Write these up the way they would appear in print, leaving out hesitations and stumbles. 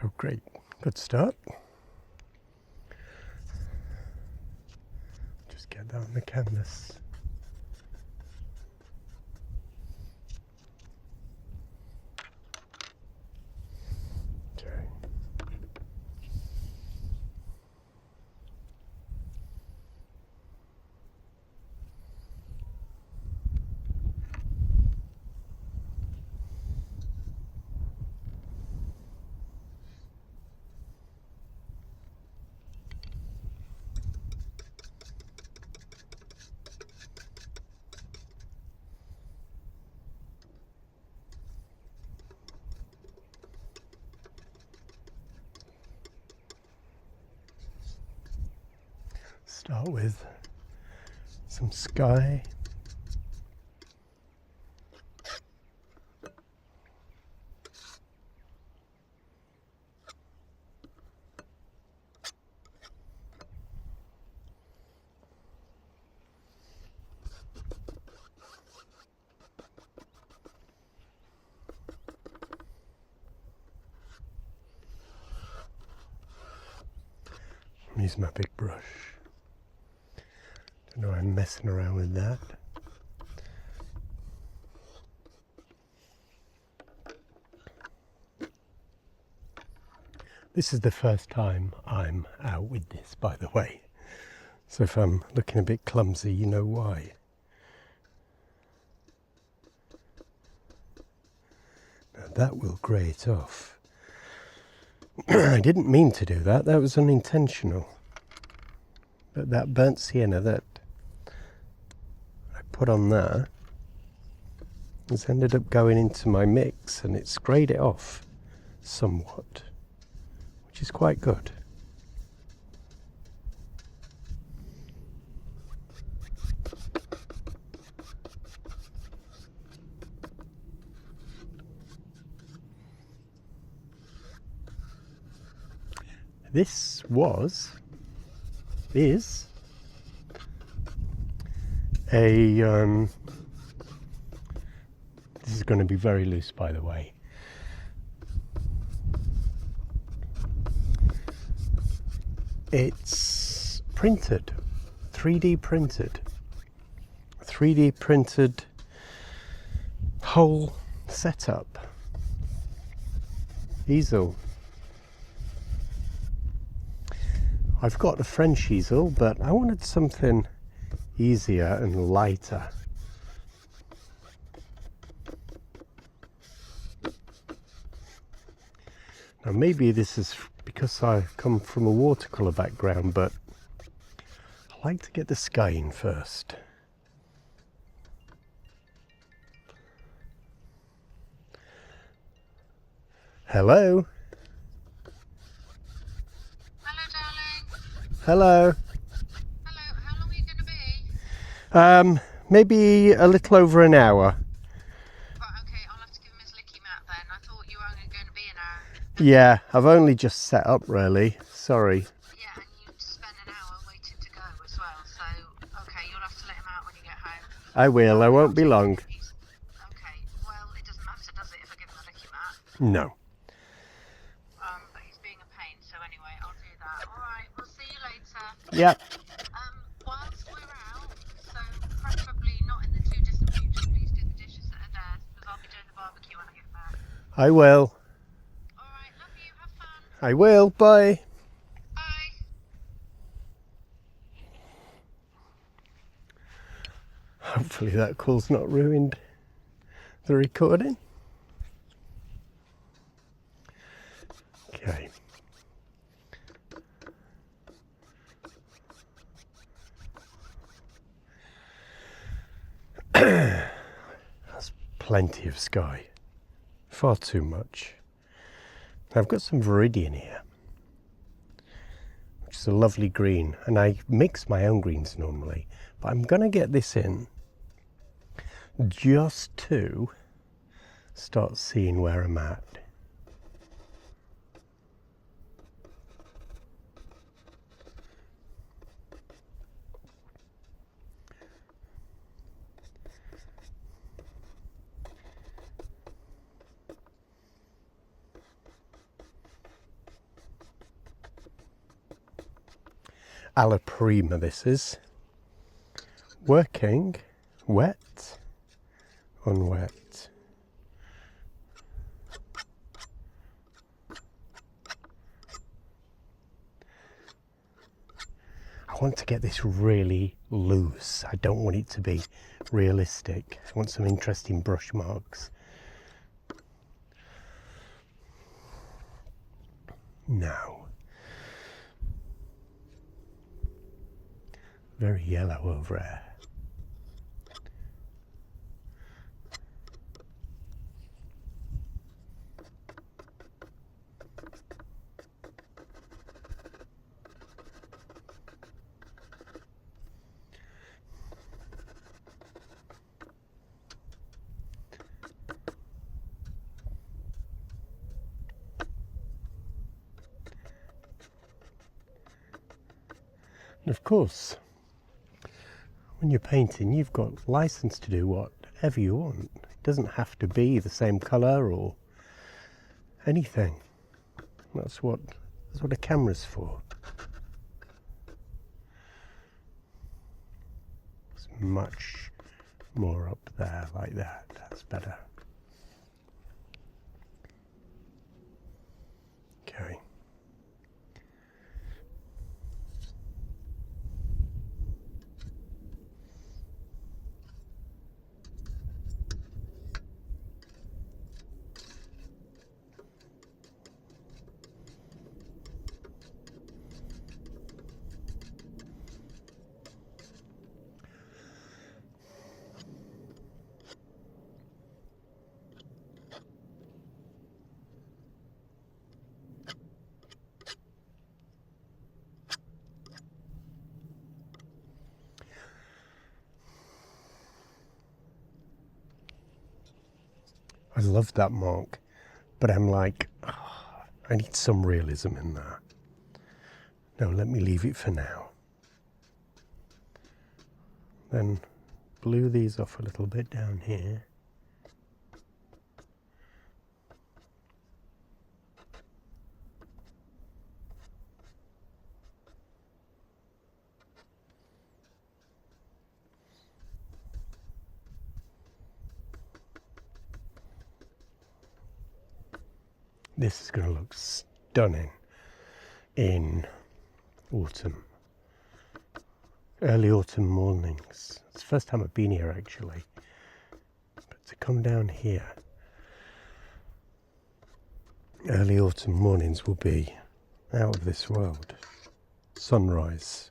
Oh, great. Good start. Just get that on the canvas. Okay. Start with some sky. Use my big brush. Don't know I'm messing around with that. This is the first time I'm out with this, by the way. So if I'm looking a bit clumsy, you know why. Now that will grey it off. I didn't mean to do that, that was unintentional. But that burnt sienna that I put on there has ended up going into my mix and it's greyed it off somewhat, which is quite good. This is a, this is going to be very loose, by the way. It's printed, 3D printed whole setup, easel. I've got a French easel, but I wanted something easier and lighter. Now maybe this is because I come from a watercolour background, but I like to get the sky in first. Hello? Hello. Hello, how long are you going to be? Maybe a little over an hour. Right, okay, I'll have to give him his licky mat then. I thought you were only going to be an hour. Yeah, I've only just set up really, sorry. Yeah, and you spent an hour waiting to go as well, so, okay, you'll have to let him out when you get home. I will, I won't be long. Okay, well, it doesn't matter, does it, if I give him the licky mat? No. But he's being a pain, so anyway, I'll do that. Alright, we'll see you later. Yep. Whilst we're out, so preferably not in the too distant future, please do the dishes that are there, because I'll be doing the barbecue when I get back. I will. Alright, love you, have fun. I will, bye. Bye. Hopefully that call's not ruined the recording. Okay. That's plenty of sky. Far too much. I've got some viridian here, which is a lovely green, and I mix my own greens normally, but I'm going to get this in just to start seeing where I'm at. Alla prima this is. Working wet on wet. I want to get this really loose. I don't want it to be realistic. I want some interesting brush marks. Now, very yellow over there. And of course, when you're painting, you've got license to do whatever you want. It doesn't have to be the same colour or anything. That's what a camera's for. It's much more up there like that. That's better. Okay. I love that mark, but I'm like, oh, I need some realism in that. No, let me leave it for now. Then blue these off a little bit down here. This is going to look stunning in autumn. Early autumn mornings. It's the first time I've been here actually. But to come down here, early autumn mornings will be out of this world. Sunrise.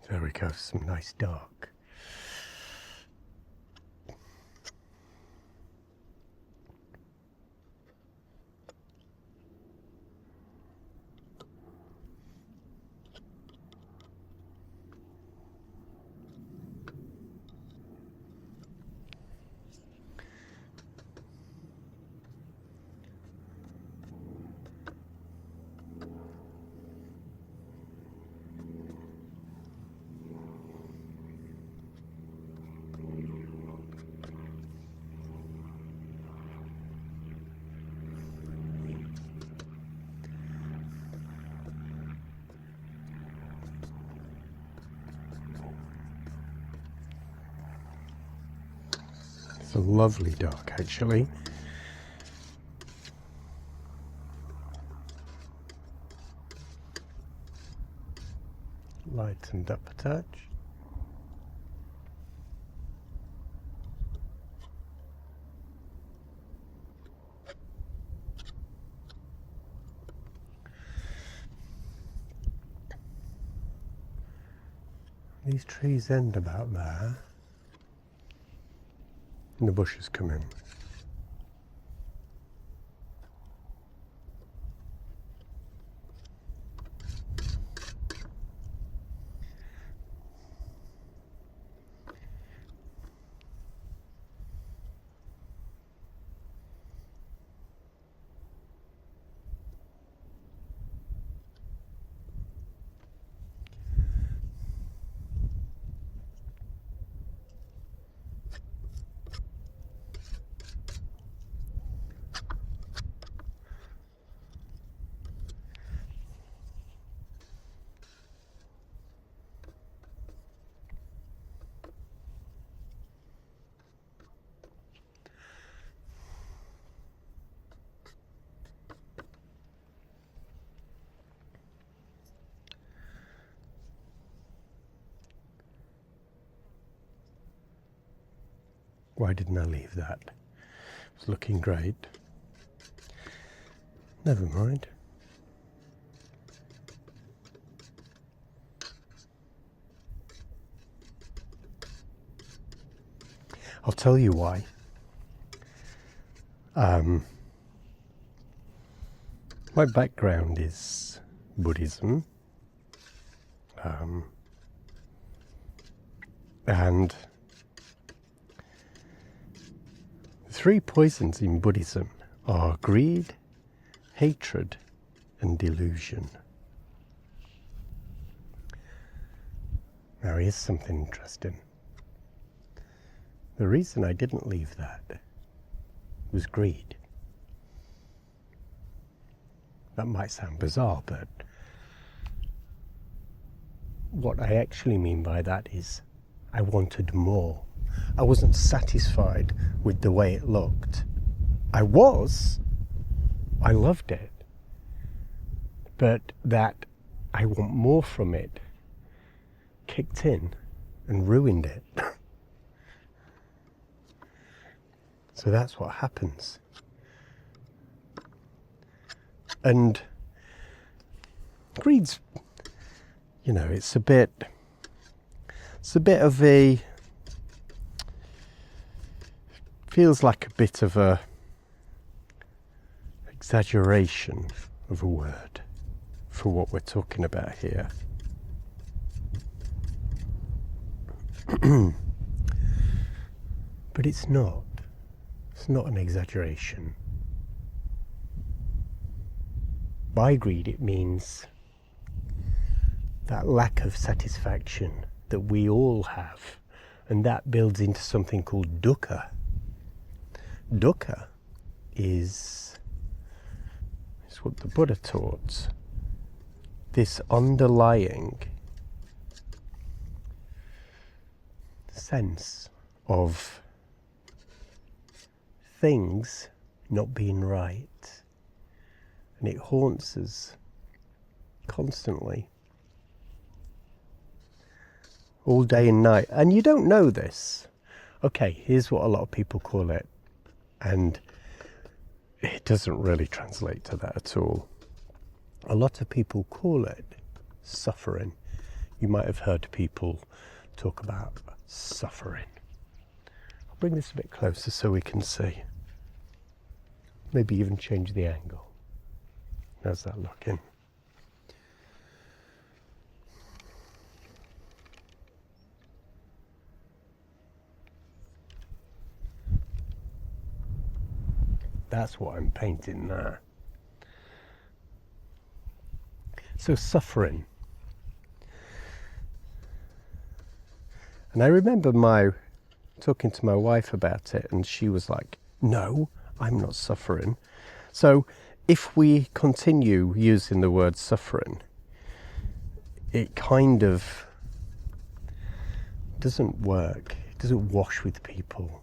There we go, some nice dark. It's a lovely dark actually. Lightened up a touch. These trees end about there. And the bushes come in. Why didn't I leave that? It was looking great. Never mind. I'll tell you why. My background is Buddhism. And the 3 poisons in Buddhism are greed, hatred, and delusion. Now here's something interesting. The reason I didn't leave that was greed. That might sound bizarre, but what I actually mean by that is I wanted more. I wasn't satisfied with the way it looked. I loved it, but that I want more from it kicked in and ruined it. So that's what happens. And greed's, it's a bit of a, feels like a bit of a exaggeration of a word for what we're talking about here. But it's not. It's not an exaggeration. By greed, it means that lack of satisfaction that we all have, and that builds into something called Dukka. Dukka is what the Buddha taught. This underlying sense of things not being right. And it haunts us constantly, all day and night. And you don't know this. Okay, here's what a lot of people call it. And it doesn't really translate to that at all. A lot of people call it suffering. You might have heard people talk about suffering. I'll bring this a bit closer so we can see. Maybe even change the angle. How's that looking? That's what I'm painting there. So suffering. And I remember talking to my wife about it, and she was like, no, I'm not suffering. So if we continue using the word suffering, it kind of doesn't work. It doesn't wash with people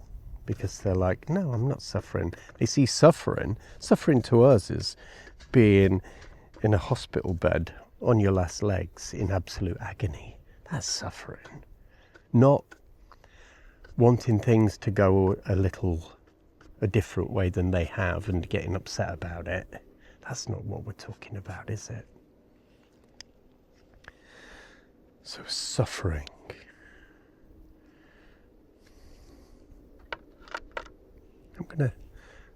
because they're like, no, I'm not suffering. They see suffering. Suffering to us is being in a hospital bed on your last legs in absolute agony. That's suffering. Not wanting things to go a different way than they have and getting upset about it. That's not what we're talking about, is it? So suffering. I'm going to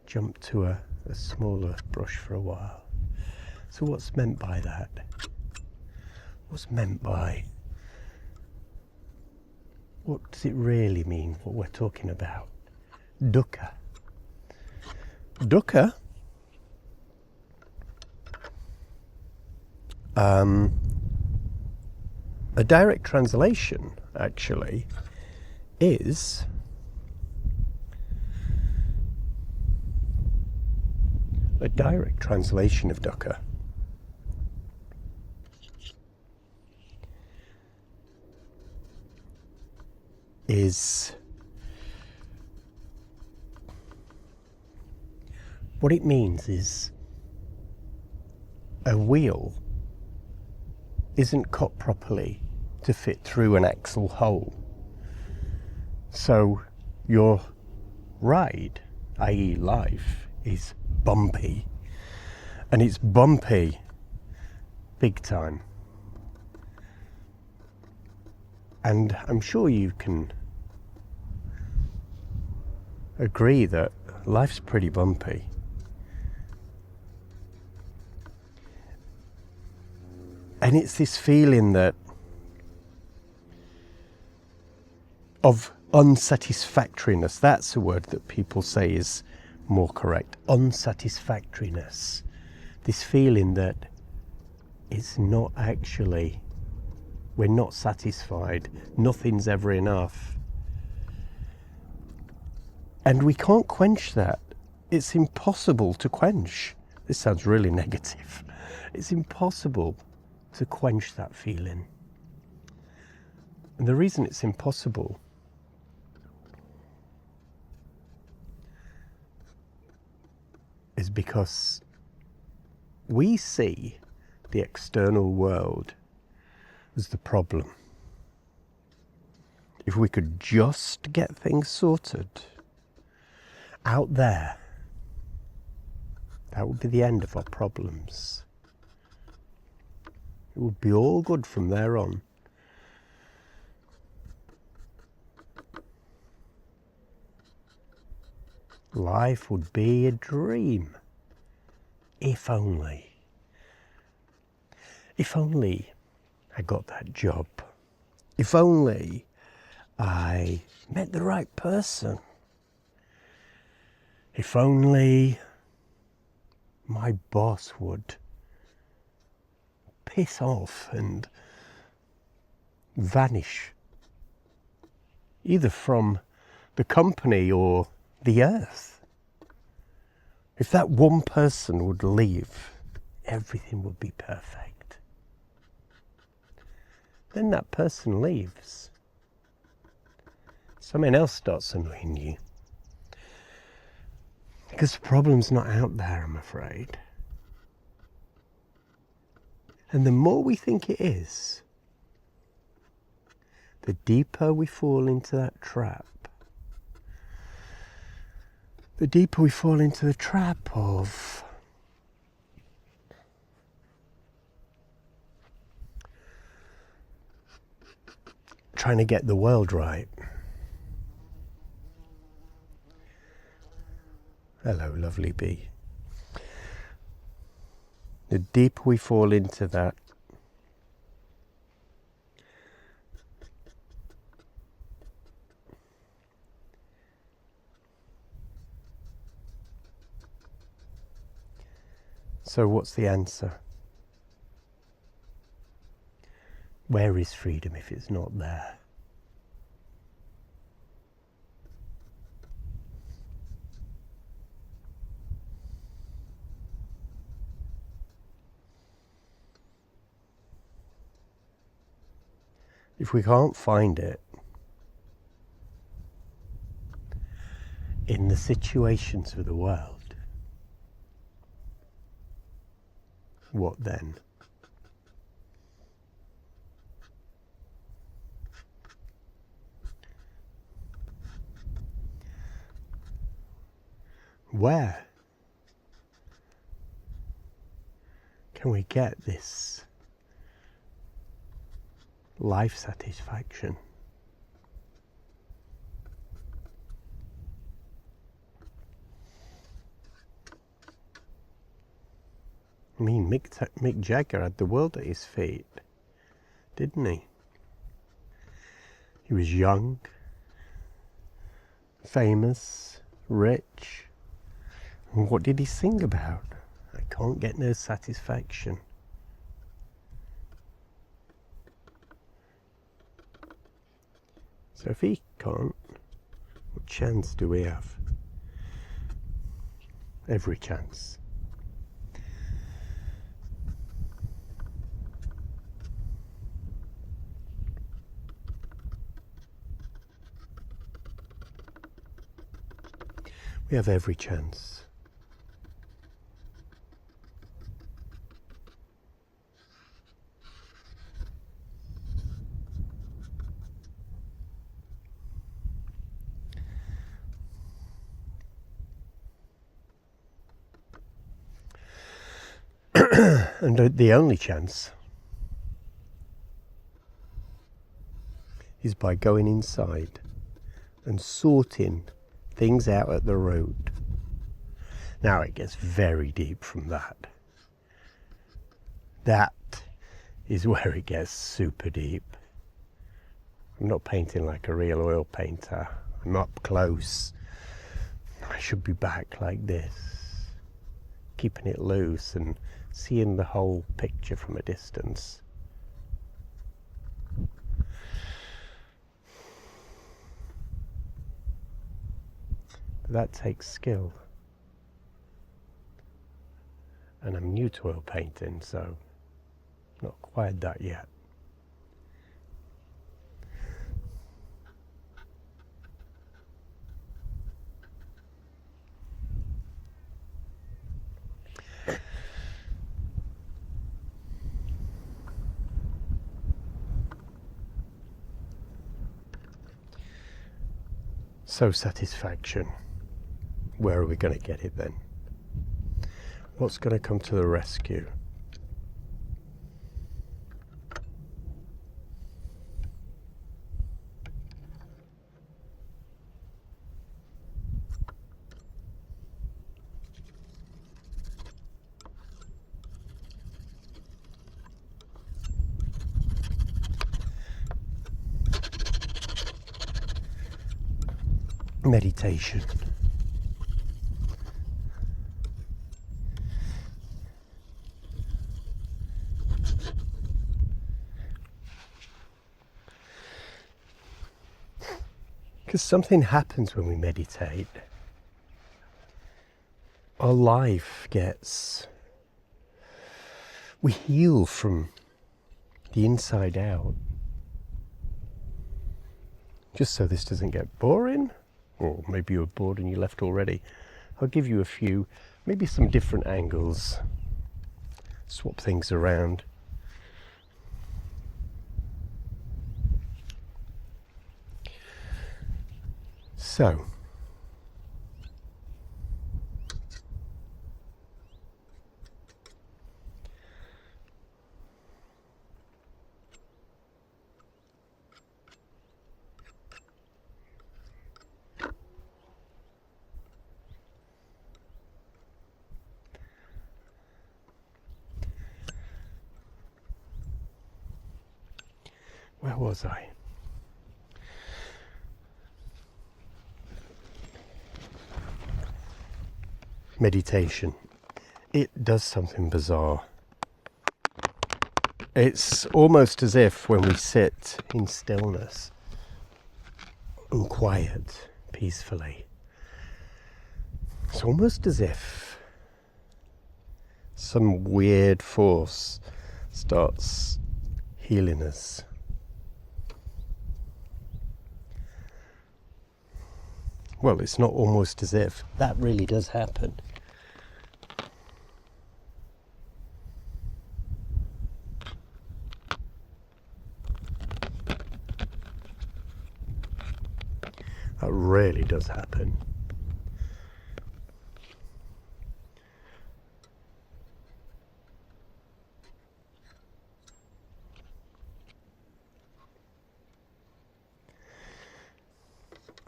jump to a smaller brush for a while. So what's meant by that? What's meant by? What does it really mean, what we're talking about? Dukka. Dukka a direct translation actually is a direct translation of Dukka is what it means is a wheel isn't cut properly to fit through an axle hole. So your ride, i.e. life, is bumpy. And it's bumpy big time. And I'm sure you can agree that life's pretty bumpy. And it's this feeling that of unsatisfactoriness. That's a word that people say is more correct. Unsatisfactoriness. This feeling that it's not actually, we're not satisfied. Nothing's ever enough. And we can't quench that. It's impossible to quench. This sounds really negative. It's impossible to quench that feeling. And the reason it's impossible is because we see the external world as the problem. If we could just get things sorted out there, that would be the end of our problems. It would be all good from there on. Life would be a dream. If only. If only I got that job. If only I met the right person. If only my boss would piss off and vanish, either from the company or the earth. If that one person would leave, everything would be perfect. Then that person leaves. Something else starts annoying you. Because the problem's not out there, I'm afraid. And the more we think it is, the deeper we fall into that trap. The deeper we fall into the trap of trying to get the world right. Hello, lovely bee. The deeper we fall into that, so what's the answer? Where is freedom if it's not there? If we can't find it in the situations of the world, what then? Where can we get this life satisfaction? I mean, Mick Jagger had the world at his feet, didn't he? He was young, famous, rich. And what did he sing about? I can't get no satisfaction. So if he can't, what chance do we have? Every chance. We have every chance. And the only chance is by going inside and sorting things out at the root. Now it gets very deep from that. That is where it gets super deep. I'm not painting like a real oil painter. I'm up close. I should be back like this, keeping it loose and seeing the whole picture from a distance. But that takes skill. And I'm new to oil painting, so not quite that yet. So satisfaction. Where are we going to get it then? What's going to come to the rescue? Meditation. Because something happens when we meditate. Our life gets... we heal from the inside out. Just so this doesn't get boring, or maybe you were bored and you left already, I'll give you a few, maybe some different angles, swap things around. So, where was I? Meditation. It does something bizarre. It's almost as if when we sit in stillness and quiet, peacefully, it's almost as if some weird force starts healing us. Well, it's not almost as if. That really does happen. That really does happen.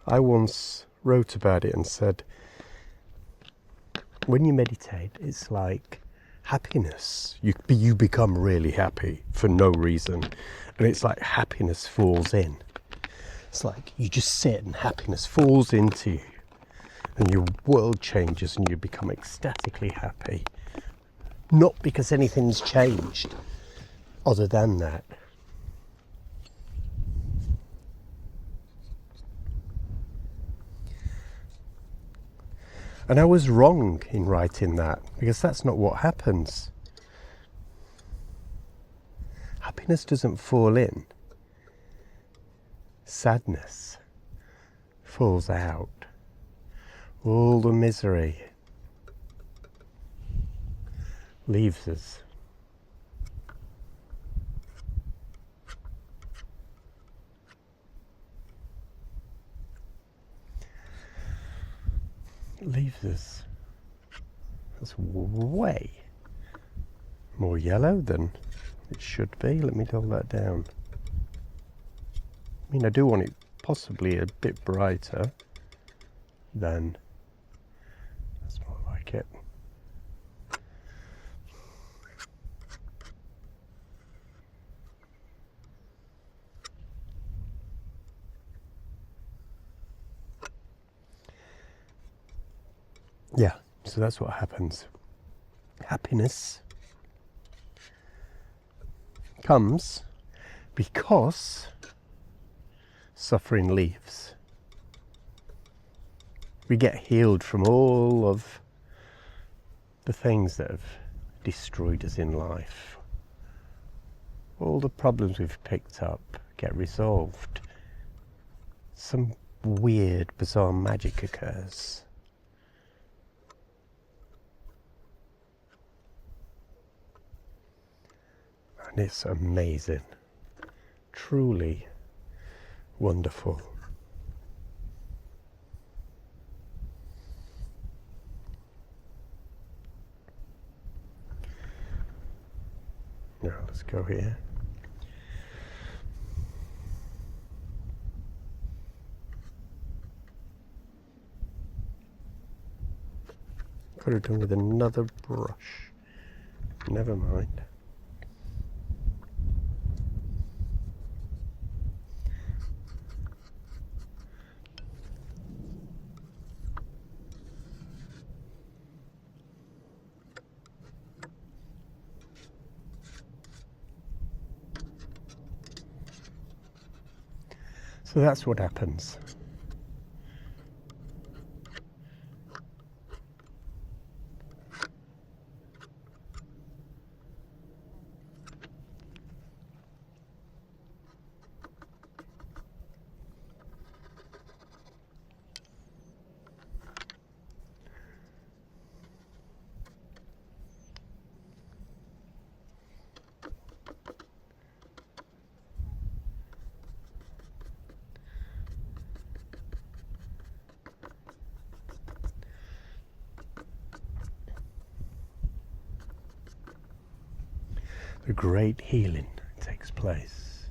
I once wrote about it and said, when you meditate, it's like happiness. You become really happy for no reason. And it's like happiness falls in. It's like you just sit and happiness falls into you. And your world changes and you become ecstatically happy. Not because anything's changed other than that. And I was wrong in writing that, because that's not what happens. Happiness doesn't fall in. Sadness falls out. All the misery leaves us. Leaves us. That's way more yellow than it should be. Let me dull that down. I mean, I do want it possibly a bit brighter than, that's more like it. Yeah, so that's what happens. Happiness comes because suffering leaves. We get healed from all of the things that have destroyed us in life. All the problems we've picked up get resolved. Some weird, bizarre magic occurs. And it's amazing. Truly wonderful. Now let's go here. Could have done with another brush. Never mind. So that's what happens. A great healing takes place.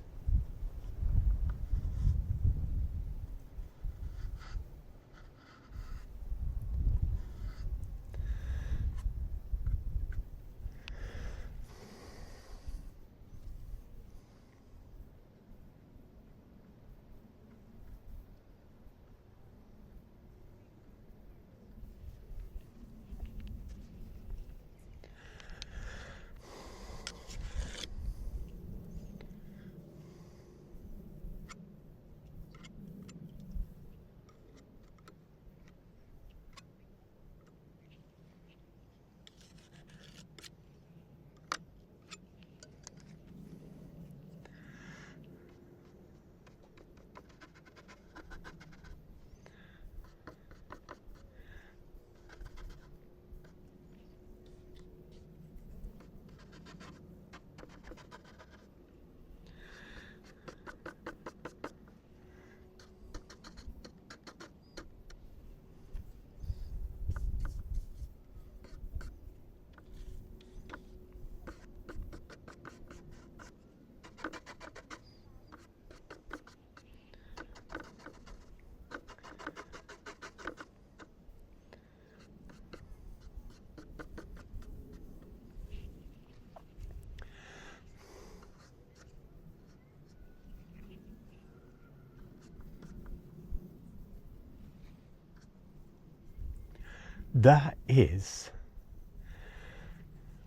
That is,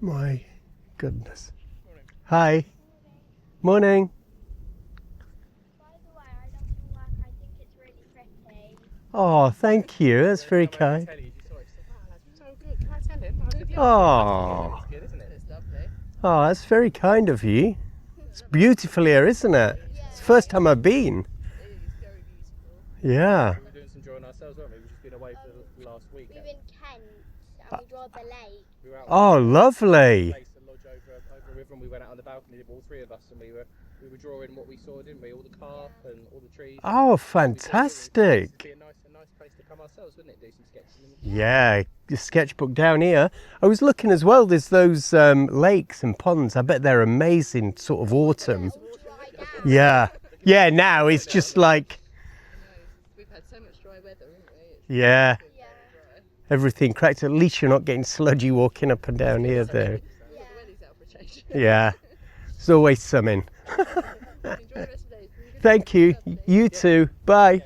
my goodness. Morning. Hi. Morning. By the way, I love your work. I think it's really pretty. Oh, thank you. That's very Every time I kind. tell you, you saw it, she said, wow, that's so good. Can I tell him? How good you Oh. are? It's good, isn't it? It's lovely. Oh, that's very kind of you. It's beautiful here, isn't it? It's the first time I've been. It is very beautiful. Yeah. We were doing some drawing ourselves, weren't we? We've just been away for the last week. We were in Kent and we draw the lake. We were out Oh, on lovely. a place, a lodge over a river, and we went out on the balcony, all three of us, and we were drawing what we saw, didn't we? All the carp and all the trees. Oh, It'd fantastic. be a nice place to come program ourselves, wouldn't it? Do some sketching. Yeah, the sketchbook down here. I was looking as well, there's those lakes and ponds. I bet they're amazing sort of autumn. Yeah. Yeah, now it's just like, We've had so much dry weather, haven't we? yeah, It's Yeah. dry. everything cracked. At least you're not getting sludgy walking up and down here though. The wellies out for a change. Yeah, there's always something. Enjoy the rest of the day. Thank you. You too. Bye.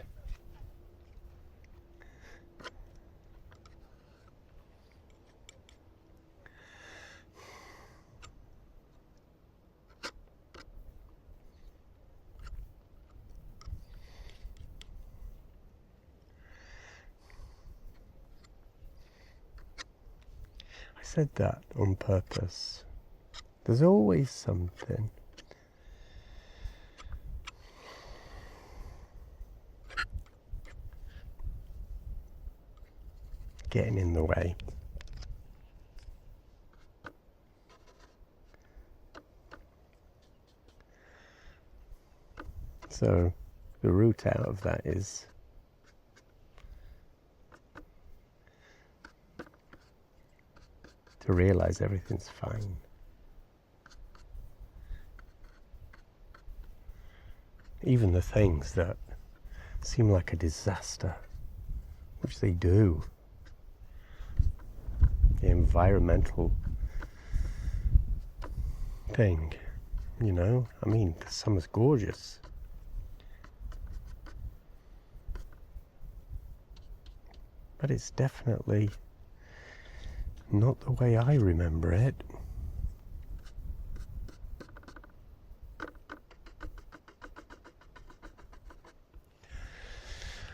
I said that on purpose. There's always something. Getting in the way. So the route out of that is to realize everything's fine. Even the things that seem like a disaster, which they do. The environmental thing, you know, I mean, the summer's gorgeous. But it's definitely not the way I remember it.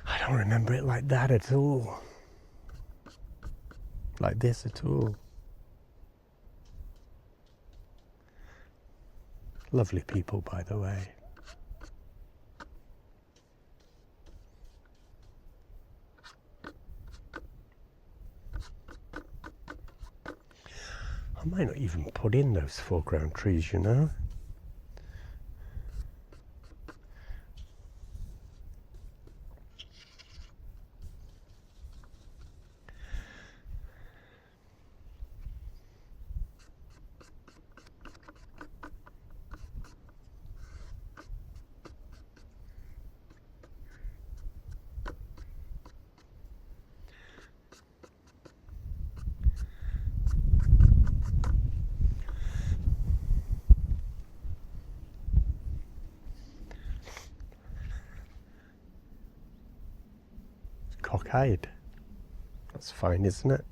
I don't remember it like that at all. Like this at all. Lovely people, by the way. I might not even put in those foreground trees, you know. Cockeyed. That's fine, isn't it?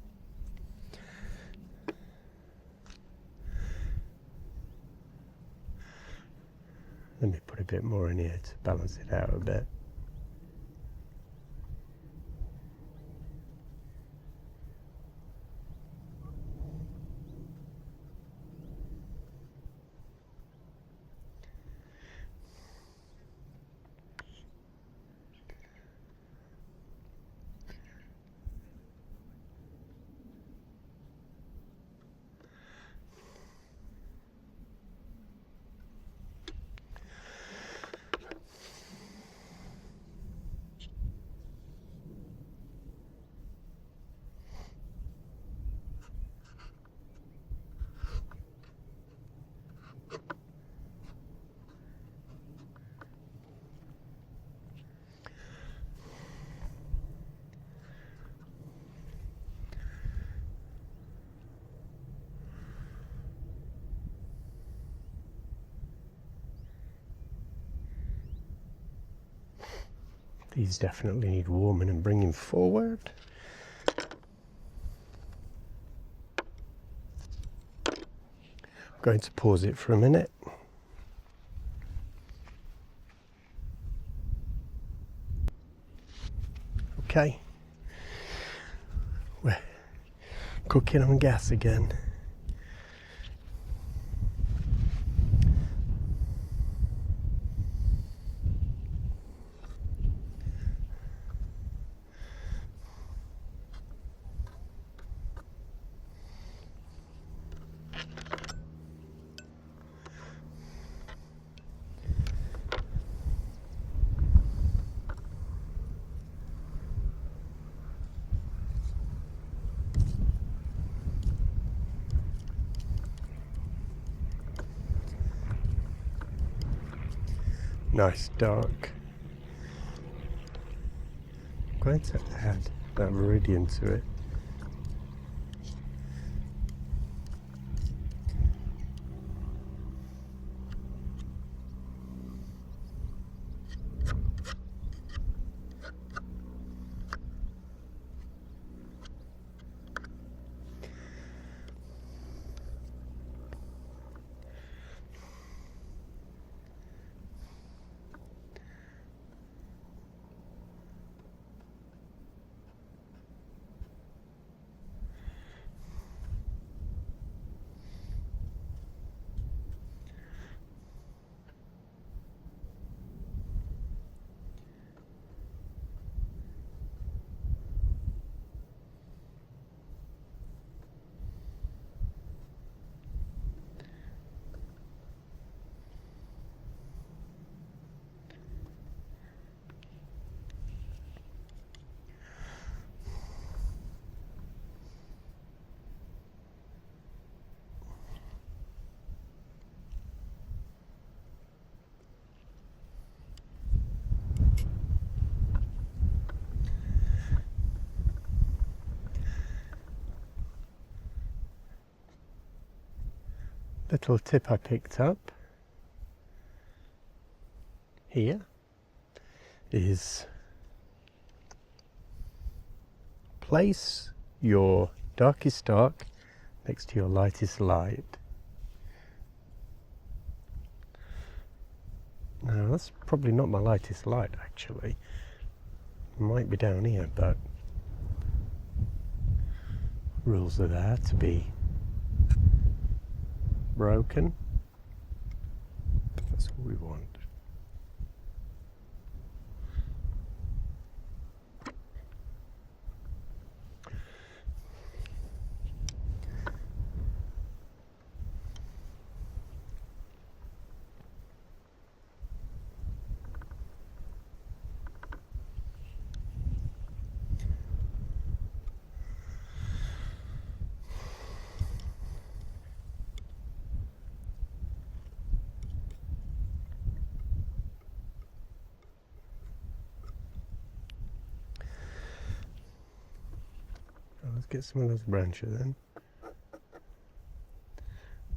Let me put a bit more in here to balance it out a bit. These definitely need warming and bringing forward. I'm going to pause it for a minute. Okay. We're cooking on gas again. Nice dark. I'm going to add that meridian to it. Little tip I picked up here is place your darkest dark next to your lightest light. Now that's probably not my lightest light actually. It might be down here, but rules are there to be broken. That's what we want. Let's get some of those branches then.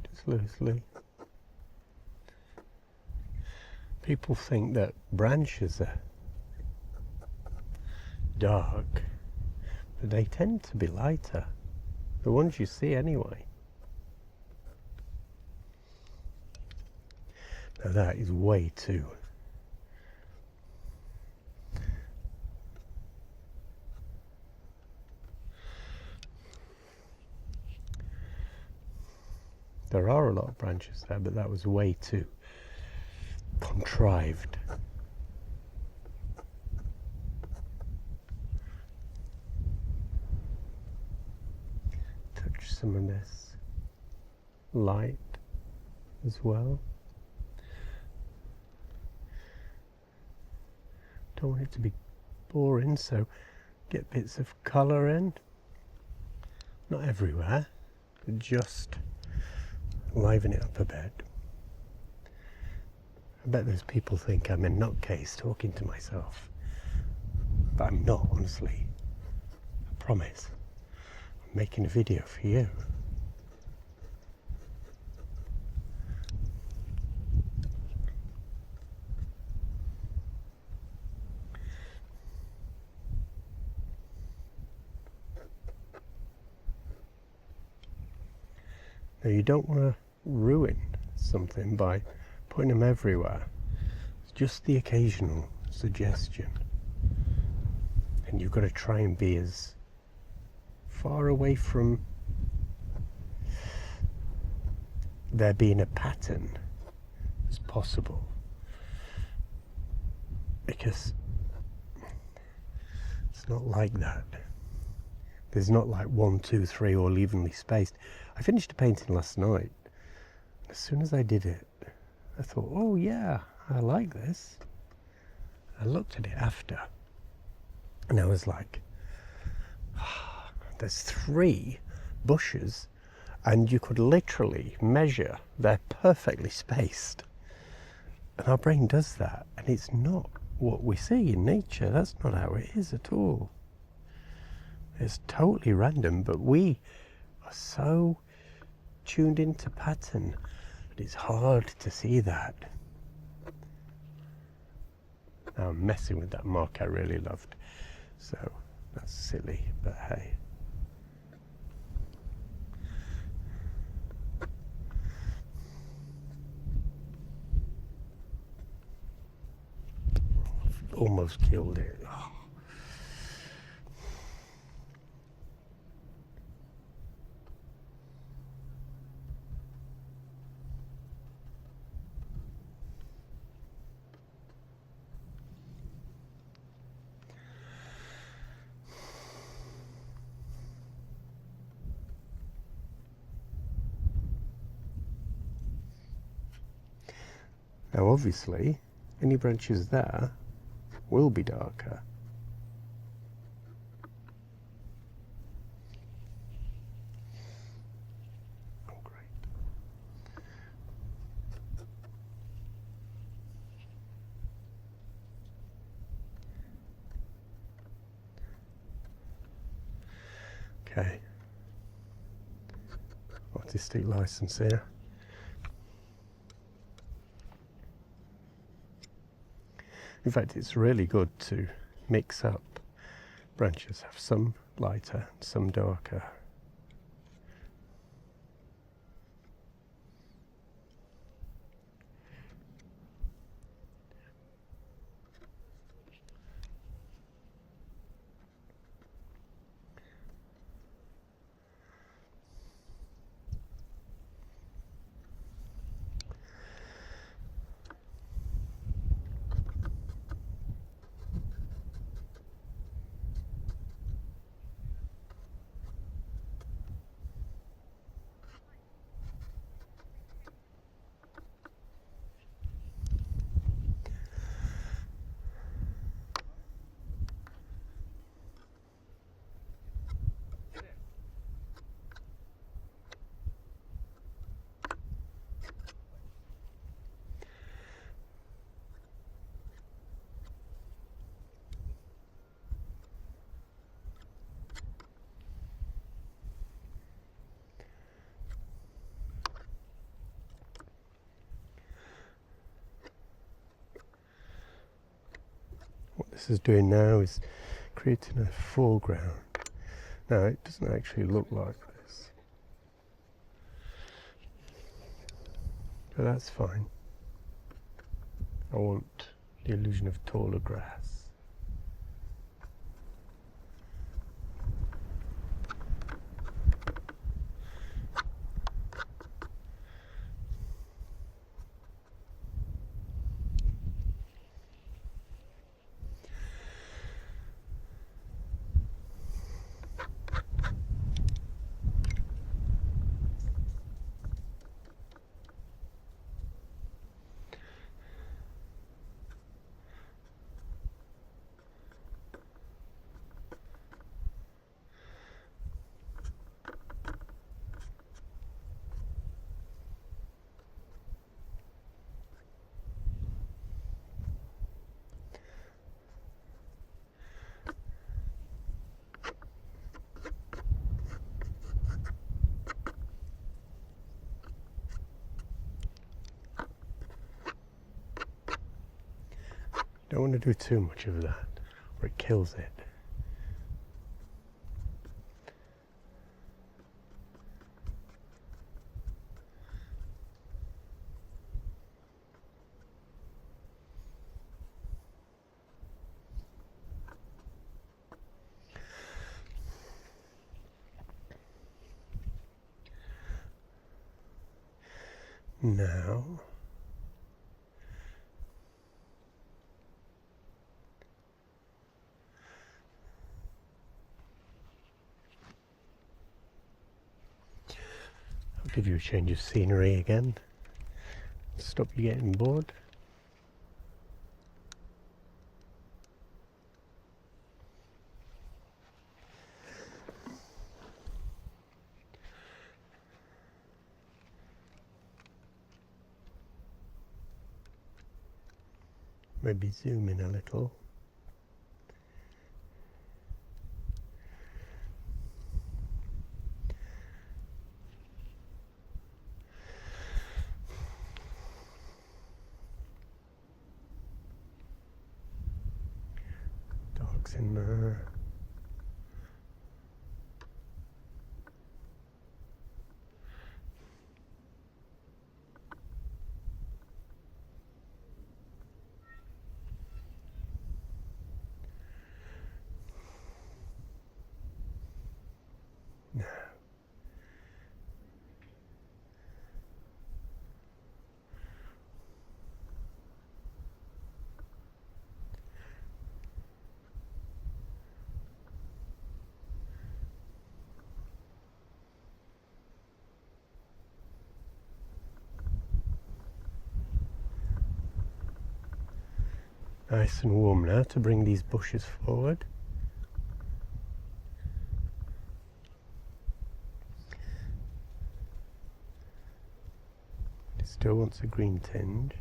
Just loosely. People think that branches are dark, but they tend to be lighter. The ones you see anyway. Now that is way too. There are a lot of branches there, but that was way too contrived. Touch some of this light as well. Don't want it to be boring, so get bits of colour in. Not everywhere, but just liven it up a bit. I bet those people think I'm a nutcase talking to myself, but I'm not, honestly. I promise. I'm making a video for you. Now you don't want to ruin something by putting them everywhere. It's just the occasional suggestion. And you've got to try and be as far away from there being a pattern as possible. Because it's not like that. There's not like 1, 2, 3 all evenly spaced. I finished a painting last night. As soon as I did it, I thought, oh yeah, I like this. I looked at it after, and I was like, there's 3 bushes, and you could literally measure, they're perfectly spaced. And our brain does that, and it's not what we see in nature. That's not how it is at all. It's totally random, but we are so tuned into pattern that it's hard to see that. Now I'm messing with that mark I really loved, so that's silly, but hey. Almost killed it. Oh. Now obviously, any branches there will be darker. Oh, great. Okay. Artistic license here. In fact, it's really good to mix up branches, have some lighter and some darker. What this is doing now is creating a foreground. Now it doesn't actually look like this, but that's fine. I want the illusion of taller grass. Don't want to do too much of that, or it kills it. Now, I'll give you a change of scenery again. Stop you getting bored. Maybe zoom in a little. Dogs in there. Nice and warm now to bring these bushes forward. It still wants a green tinge.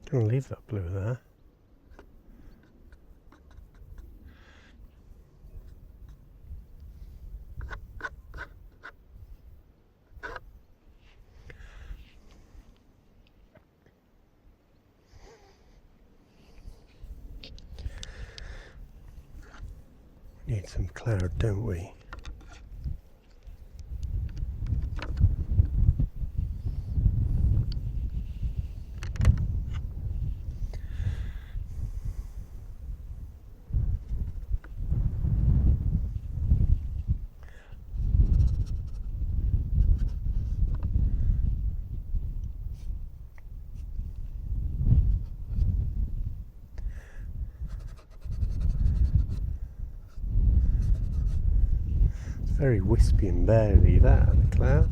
Gonna leave that blue there. Need some cloud, don't we? Very wispy and barely, that, the cloud.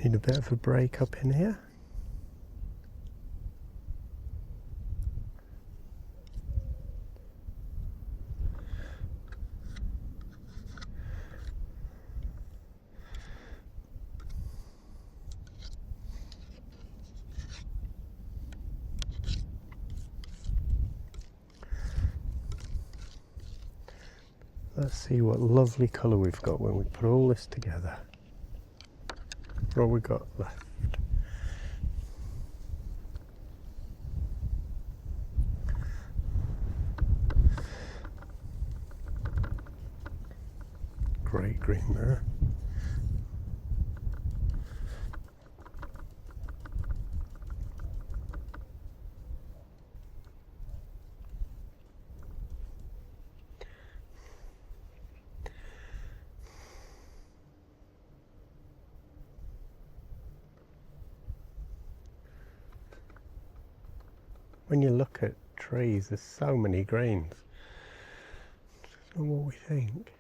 Need a bit of a break up in here. Let's see what lovely colour we've got when we put all this together. What we got left. Great green there. When you look at trees, there's so many grains. It's not what we think.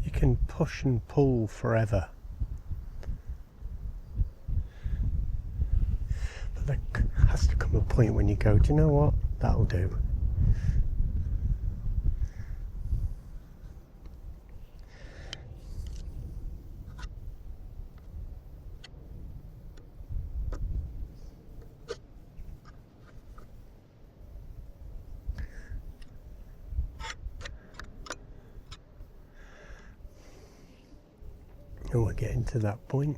You can push and pull forever. But there has to come a point when you go, do you know what? That'll do. And we're getting to that point.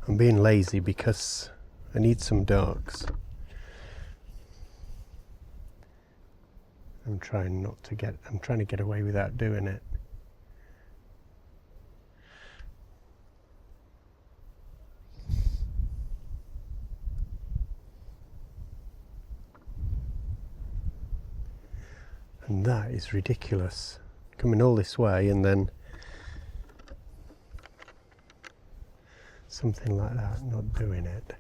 I'm being lazy because I need some darks. I'm trying to get away without doing it. And that is ridiculous. Coming all this way and then something like that, not doing it.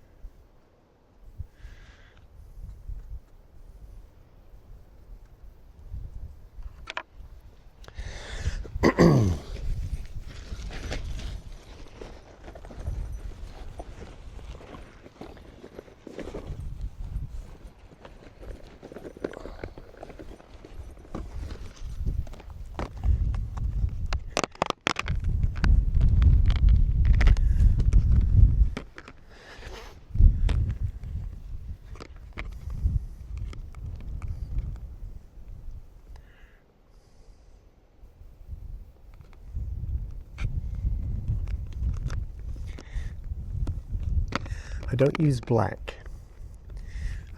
I don't use black.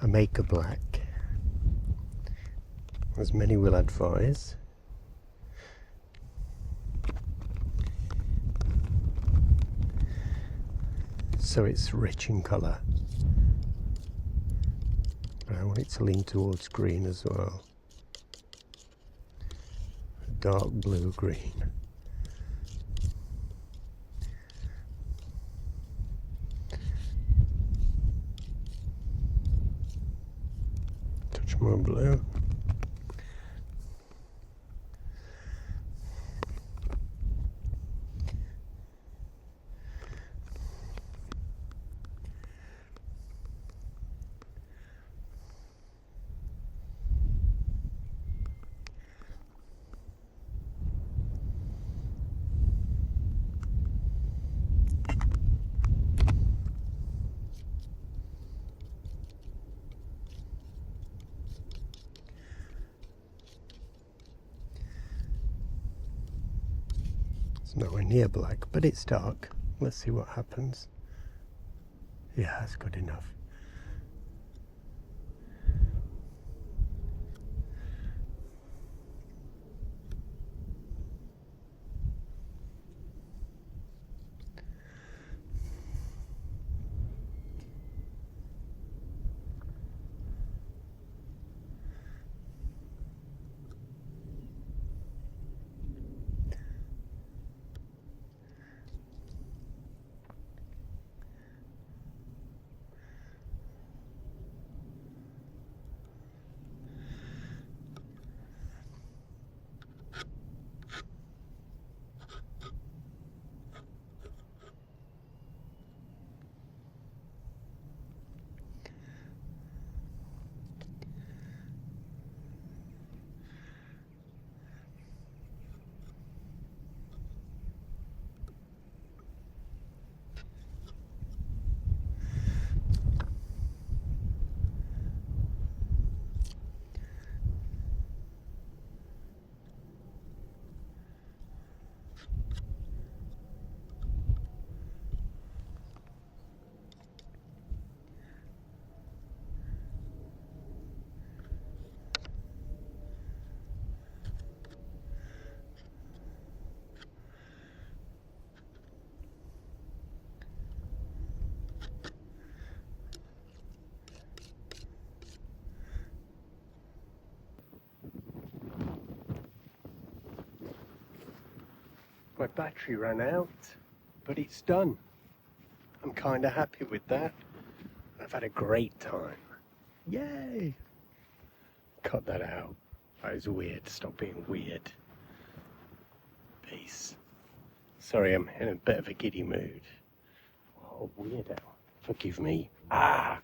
I make a black, as many will advise. So it's rich in colour. But I want it to lean towards green as well. A dark blue green. Touch more blue. It's nowhere near black, but it's dark. Let's see what happens. Yeah, that's good enough. My battery ran out, but it's done. I'm kind of happy with that. I've had a great time. Yay! Cut that out. That was weird. Stop being weird. Peace. Sorry, I'm in a bit of a giddy mood. Oh, weirdo. Forgive me. Ah!